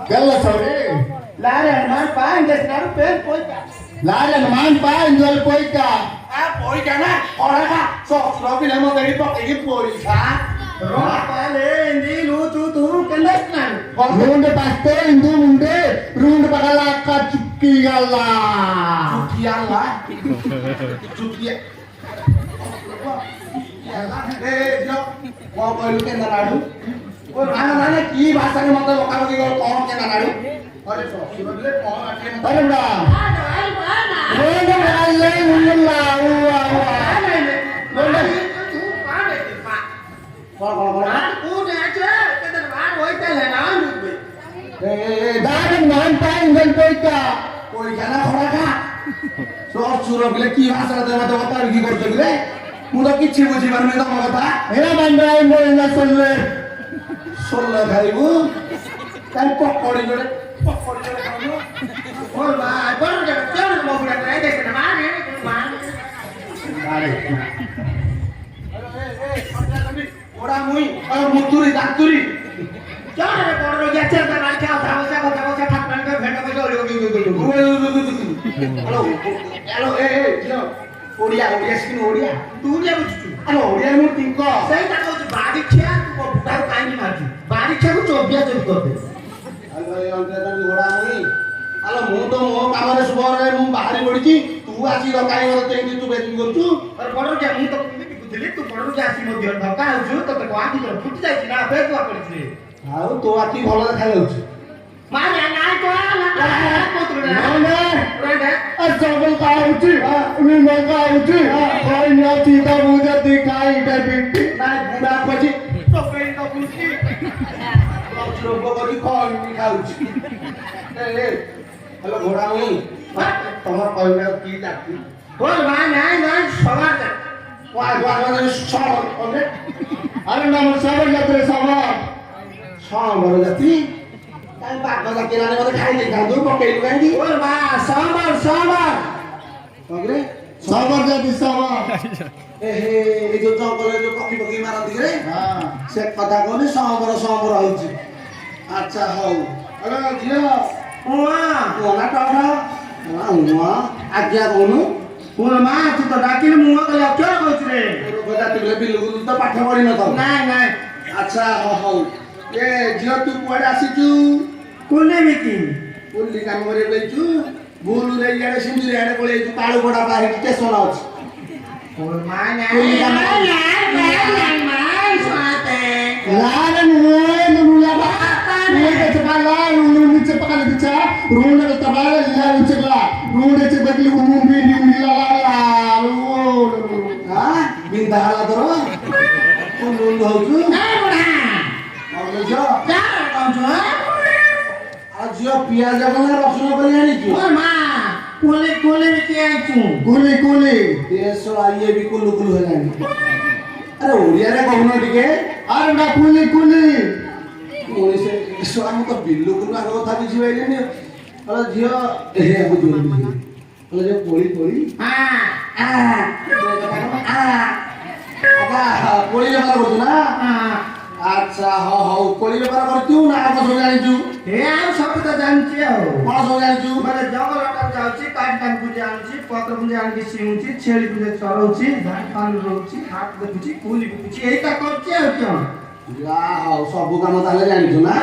Kalla sauri. Lari man pa indes naru pen poika. Lari man pa injal poika. Poika na oraga so robi namo dari poki poika. Roba pale indi lu tu kendas nan. Runde paste indu munde runde pakala ka cukki alla. Cukki alla. Cukki. Jo mau kau ke nararu. Mana ki bahasa ke mata lokal ke kau ke nararu. अरे सुनो ले कौन आके अरे बड़ा runde alle ulla uwa तू कहां है पा कौन तू जाचे किधर बाहर होइते है ना लुबे Lari man pa injal poika. कोई जाना खड़ा का सब सुरो गले की भाषा दे मत बता की करछ गले मु तो किछि बुझी पारमे त कथा Era bandai mo na solle. सोल्ला खाइबु काई पकड़ी जोड़े खानु बोल भाई बोल जे चल मो बुला रे देख ना मार अरे ओड़ा मुई और मुतुरी दातुरी क्या रे पड़ रो जा चल कर क्या था बसा ठाकमान के भेंट में हेलो हेलो ए जो ओडिया स्किन ओडिया तू जे बुझछु अरे ओडिया मु टिंको सही ता कहू बाड़ी खिया तू बुटार काई नहीं मारछु बाड़ी खिया को चोबिया चोबी कर दे अरे अंतरा घोड़ा मुई अरे मु तो मो काम रे सुबर रे मु बाहरी पड़ीची तू आसी रकाई मते तेंदी तू बेटिंग करछु अरे पड़ो जे मु तो बुझली तू पड़ो जे आसी मो दियर धक्का होछु तो तो आखी तो फुट जाई ना फेर तू पड़ीची आउ तो आखी भलो देखा जाउछु माने नाय तो ना कोतरो ना रे Asal kau uci, memang kau uci. Kau ni tidak muda dikai tapi. नाय बुढ़ा पची तो पेन तो बुझी कचरो बगरी कौन नहीं खाउची ए हेलो घोड़ा मुई तमर कहले की लागती बोल भाई नाय सवार जा वाह सवार okay Ada nama sahabat jatuh sahabat. सवार जाती काई बात बता केलाने मते खाई दे खादु पकेलु काई की बोल बा सवार ओके Sahabat jadi sahabat. ए जो जंगल जो पकी मारती रे हाँ. से कथा कोनी सवार होउची अच्छा हौ अरे झियो उमा कोना टाडा उमा आज्ञा कोनु उमा तू तो डाकिले मुवा कले क्या कहछ रे गोदा तिले बिल्लु तो पाठ पढि न त नाय अच्छा हौ ए झियो तू कुआडे आसीचु कोने मीटिंग बोली काम करे बेचु बोलु रे याडे सिंदुरी याडे कोले तू काळू बडा बाहे स्टेशन अछि उमा नाय सुनाते Lari mula ba. Mula kita kalah, mula kita pakai kita. Mula kita kalah, lalu kita. Mula kita bagi umum bini mula lalu. हा बिंदा हाला तर कोन होउछु नाय बडा अबे जो जा काउछु आज जो पियाज बना रसुन पनि आनिछु ओ मा कोले में के आइछु Kuli. देश आइए भी कुलु हेलानी अरे ओडिया रे कहनो टिके Ada nak kuli. ओडिसे स्वामी तो बिल्लु कुलु आगो कथा बुझी पाइलेनी अरे झियो ए बुझी अरे जो पोली आगा पोली बेपार करछु ना अच्छा हौ पोली बेपार करछु ना आगो सब जानिछु हे आ सब त जानिछु कोन सब जानिछु माने जंगल अटक जाउछि काट काट बुझी आनुछि पत्र बुझी आनुछि सिउछि छेली बुझी चरौछि धान पानी रोउछि हाट देखुछि कुली बुझी एई त करछि आ क्यों या हौ सब काम ताले जानिछु ना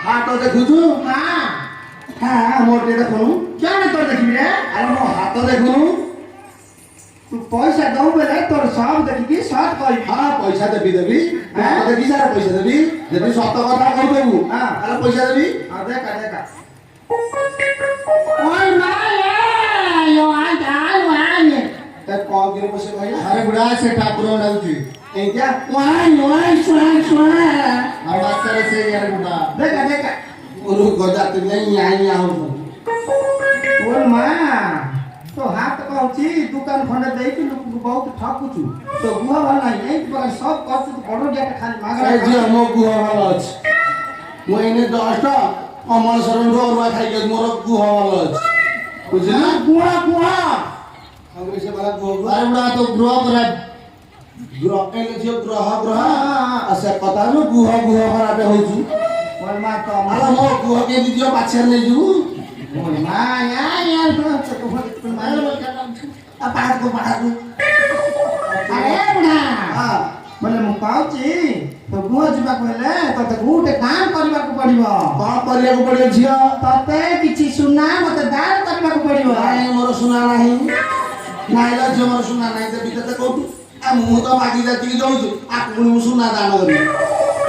हाट देखुछु हां मोटे देखनु क्या न तो देखि रे अरे मो हाथ देखनु तू पैसा दऊ बेले तोर सब देखि की साथ कहि हां पैसा देबी हां देखि सारा पैसा देबी जदी सत कथा कहि देबू हां अरे पैसा देबी हां देखा ओय माया यो आई ते कौन के पैसे कहि Ada budak se ठाकुर लाउची. ए क्या वाई सुआ Ada sere se यार बुdak. देखा गुरु गजा तू नहीं आई आऊ ओय मां तो हाथ कहउची दुकान खंडे देई कि बहुत ठकुछु तो गुहा वाला नहीं पर सब करछु तो बड़ो जाके खाली मागरा ए जी हम गुहा वाला अछि. मु इने 10 टा अमल शरण रोवा खाइ के मोर गुहा वाला अछि बुझली गुहा अंग्रेजी वाला गुहा Ada budak tu grow berat. ग्रह एले जो ग्रह असे कथा न गुहा खराब होछु ओय मा तो ଆଲୋ ମୋ ପୁଅ କେ ଦିଅ ପାଛରେ ନେଇ ଯିବୁ ओय मा या तो तो मारे आ ପାହାଡକୁ अरे बुढ़ा ହଁ बोले मु पाउची तो गुह जीवा कहले तते गुटे काम करबा को पड़िबो କଣ କରିବାକୁ ପଡିବ ଝିଅ तते किछि सुना मते दान करबा को पड़िबो ନାଇଁ ମୋର ସୁନା ନାହିଁ ନାଇଁ ଲୋ ଝିଅ ମୋର ସୁନା ନାହିଁ ଦେବି ତତେ କୋଉଠୁ ଆ ମୁଁ ତ ମାଗି ଯାତିକି ଦଉଛୁ ଆ ପୁଣି ମୁଁ ସୁନା ଦାନ କରିବି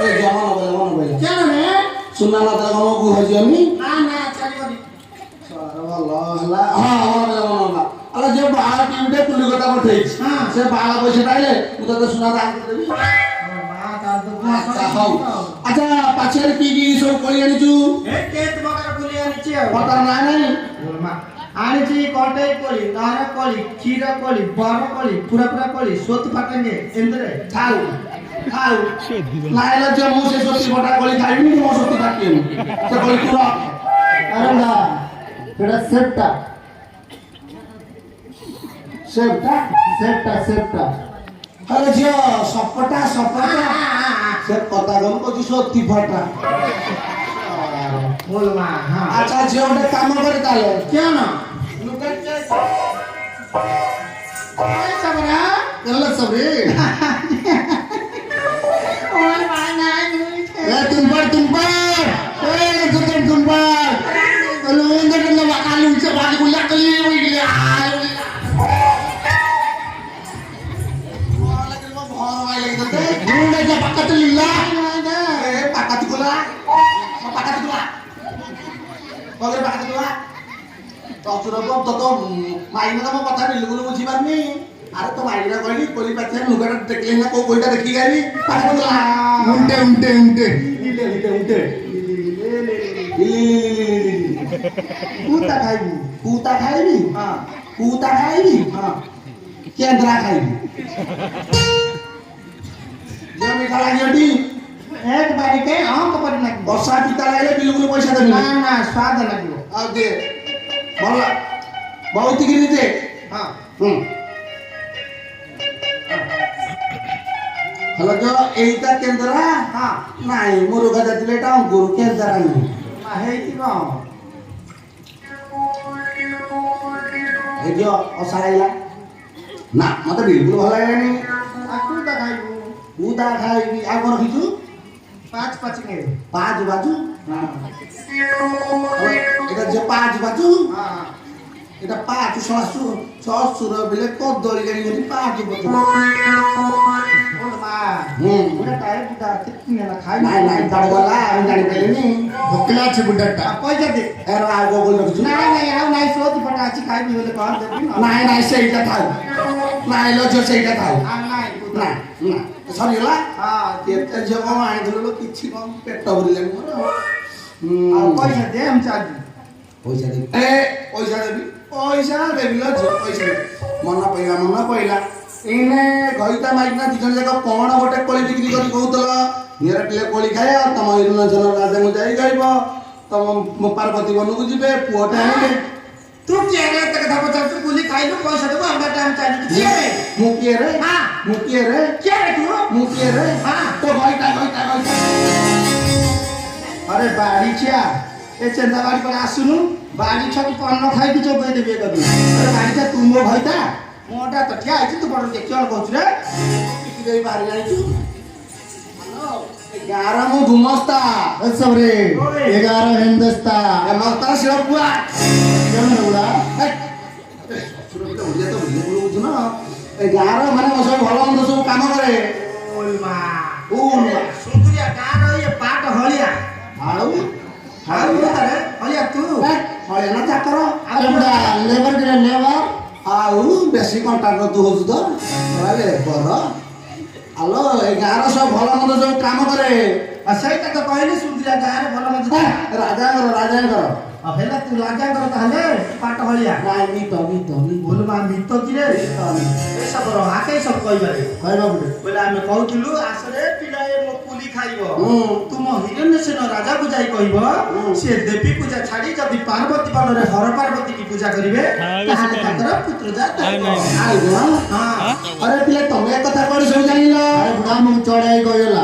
ଏ ଜମା ମନ କହିଲା केन रे ସୁନା ନଦେଲେ କଣ ମୋ ଗୁହ ଝିଅନି ना ना चली बनी ଭଲ ହେଲା ହଁ ଆଲୋ ଝିଅ ବାହା ଟିଉଟେ କୁଲି କଥା ପଠେଇଛି ହଁ। ସେ ବାହା ପଇସା ପାଇଲେ ମୁଁ ତତେ ସୁନା ଦାନ କରିଦେବି मा ता तो ଆଚ୍ଛା ହଉ ଆଚ୍ଛା ପାଛରେ କି ସବୁ କୋଳି ଆଣିଛୁ ए केत बकर कुली आनिछि ପତାର ନା ନାହିଁ मा आनिछि कटई कोली नार कोली क्षीर कोली बर कोली पूरा पूरा कोली सोत फाटेंगे एंदरे ଥାଉ ଥାଉ ନାଇଁ ଲୋ ଝିଅ ମୁଁ ସେ ସତୀ ବଟା କୋଳି ଖାଇବିନି ମୋ ସତୀ କାଟିନି ସେ କୋଳି ତୁ ରଖ अरे ना तेरा सेप्टा ସେଟା ଆରେ ଝିଅ ସପଟା ସେ କଥା କଣ କହୁଛି ସତୀ ଫଟା बोल मा हां ଆଚ୍ଛା ଝିଅ ଗୋଟେ କାମ କରି ତାହେଲେ क्या ना ଲୁକା सबरा କେଲେ ସବେ और मा ना ए तुम पर ए तुम पर kalau enggak kena bakal lucu bagi bulan kali ini gila lagi mau bohong lagi tete udah aja pakai telila pakai tugula pakai tugula तो सुरब तो माइना तो कथा बिल्कुल बुझी पारनी अरे तो माइना कहली कोली पाछे नुगड़ देखले ना को कोइटा देखि गाली पाछे उंटे पूता खाइबी हां पूता खाइबी हां केंद्रा खाइबी जो मिठा लागियोटी एक बारी के अंक पर लग वर्षा पिता लागले बिल्कुल पैसा देबी ना ना स्वाद लगियो आ दे भला बहुत गिरी दे हां हेलो जो एटा केंद्रा हां नाही मुरुगा जातिले टा गुरु केंद्रा नाही हेतिबो ए जो असाइला ना मते बिल्कुल भला लागेनी आकु ता खाइबो पूता खाइबी आ कोन खिचू पाँच के पाँच बाजू हां এটা যে পাঁচ বাজু हां এটা পাঁচ শ্বশুর বিলে কদলি গাড়ি গলি পাঁচ বাজু बोल मा হুম पूरा टाइम बुदा कितनी ना खाइ নাই নাই তাড় গলা আমি জানি পাইলেনি ভোকলা আছে বুড়াটা पैसा दे এর আগ বল কিছু নাই নাই আউ নাই সোতি পটা আছে খাইবি বলে কম দেবি না নাই নাই সেইটা থাও নাই লজ সেইটা থাও আ নাই না না সরিলা हां এতে যে কম আই ধরলো কিছু কম পেট ভরিলানি মোর आ पैसा दे हम चार्ज পয়সা দেবি পয়সা দেবি লজ পয়সা দেবি মন পইলা এনে গইতা মাইকনা দিজন যাক কোন গোটে কোলি বিক্রি করি কହୁতল নিয়ার টিলে কোলি খায় আর তম ইরুনাচল রাজা মু যাই গাইব তম পার্বতী বনକୁ ଯିବେ পুଅটা আনিবে तू चेहरे तक था पचास तू गोली खाइ लो पैसा देबो हमरा टाइम चार्ज के रे মু কিয়ে রে हां মু কিয়ে রে के रे तू মু কিয়ে রে हां তো গইতা अरे बाड़ी छिया ए चंदा बाड़ी पर आसुनु बाड़ी छ पन्न खाइ कि चोबै देबे कभी अरे बाड़ी छ तू मो भइता मोटा त ठिया आइछ तू बड़ देखियो कहछु रे দেই বাড়ি যাইছু হ্যালো 11 মু ঘুমস্তা सबरे 11 হিন্দস্তা এ মস্তা শিরপুয়া কেন উড়া সুরবিটা উড়িয়া তো বুঝু না এই 11 মানে সব ভালো মন্দ সব কাম করে ओल मा ওলা सुंदरिया का रे पाट हलिया ଆଉ हाल रे हलिया तू হয় না চাকর আরে বুড়া লেবার করে লেবার ଆଉ ବେଶୀ କଣ୍ଟ୍ରାକ୍ଟର ତୁ ହଉଛୁ ତ ଲେବର ଆଲୋ ଏ ଗାଁର ସବୁ ଭଲ ମନ୍ଦ ସବୁ କାମ କରେ आ सहीटा तो कहली सुंदरिया का रे भलो मत ରାଜାଙ୍କର आ हेला तू लाजा कर ताले पाट हलिया ନାଇଁ ମିତ बोल मा मित कि रे ए सब रो आके सब कहि बारे କହିବା ଗୋଟେ बोले आमे कहउथुलु आसरे पिलाए मो पुली खाइबो ହୁଁ तुम हिरण्य सेन राजा को जाई कहइबो से देवी पूजा छाड़ी जदी पार्वती बनरे हर पार्वती की पूजा करिवे ताहाले ताकर पुत्र जात ଆଇବ हां ଆରେ ପିଲା ତମେ ଏ କଥା କୋଉଠି ସବୁ ଜାଣିଲ अरे बुढ़ा मुंह चढ़ाई गयला